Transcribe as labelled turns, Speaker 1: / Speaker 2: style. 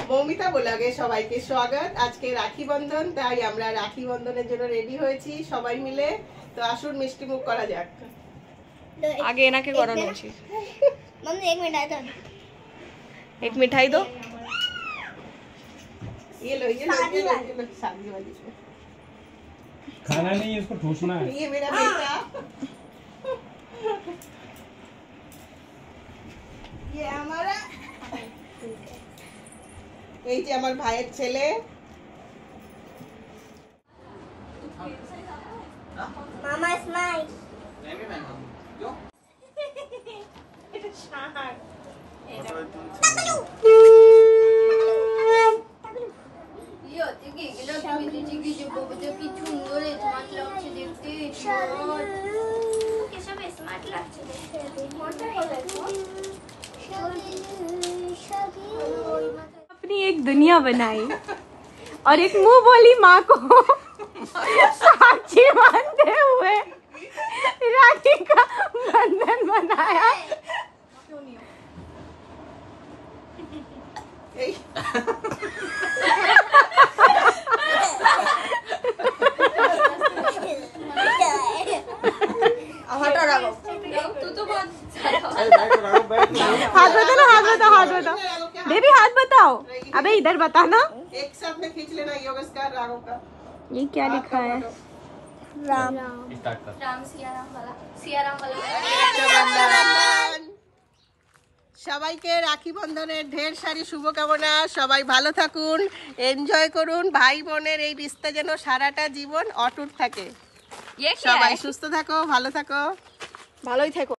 Speaker 1: মৌমিতা ব্লগে সবাইকে স্বাগত। আজকে রাখি বন্ধন, তাই আমরা রাখি বন্ধনের জন্য রেডি হয়েছি সবাই মিলে। তো আসুন মিষ্টি মুখ করা যাক।
Speaker 2: आगे एनाके करानो उचित।
Speaker 3: मम्मी एक मिनट आया था।
Speaker 2: एक मिठाई दो।
Speaker 1: ये लो शादी वाली
Speaker 4: खाना नहीं है, इसको ठूसना है।
Speaker 1: ये मेरा बेटा, ये हमारा, এই যে আমার ভাইয়ের ছেলে।
Speaker 3: मामा स्माइल।
Speaker 2: अपनी एक दुनिया बनाई और एक मुंह बोली माँ को साक्षी मानते हुए राखी का बंधन बनाया। हाथ बताओ, हाथ बताओ बेबी, हाथ बताओ। अबे इधर बताना।
Speaker 1: एक साथ में खींच लेना योगस्कार राघव का।
Speaker 2: ये क्या लिखा है?
Speaker 3: राम
Speaker 1: সবাইকে রাখি বন্ধনের ঢের সারি শুভকামনা। সবাই ভালো থাকুন, এনজয় করুন। ভাই বোনের এই রিস্তা যেন সারাটা জীবন অটুট থাকে। সবাই সুস্থ থাকো, ভালো থাকো,
Speaker 2: ভালোই থেকো।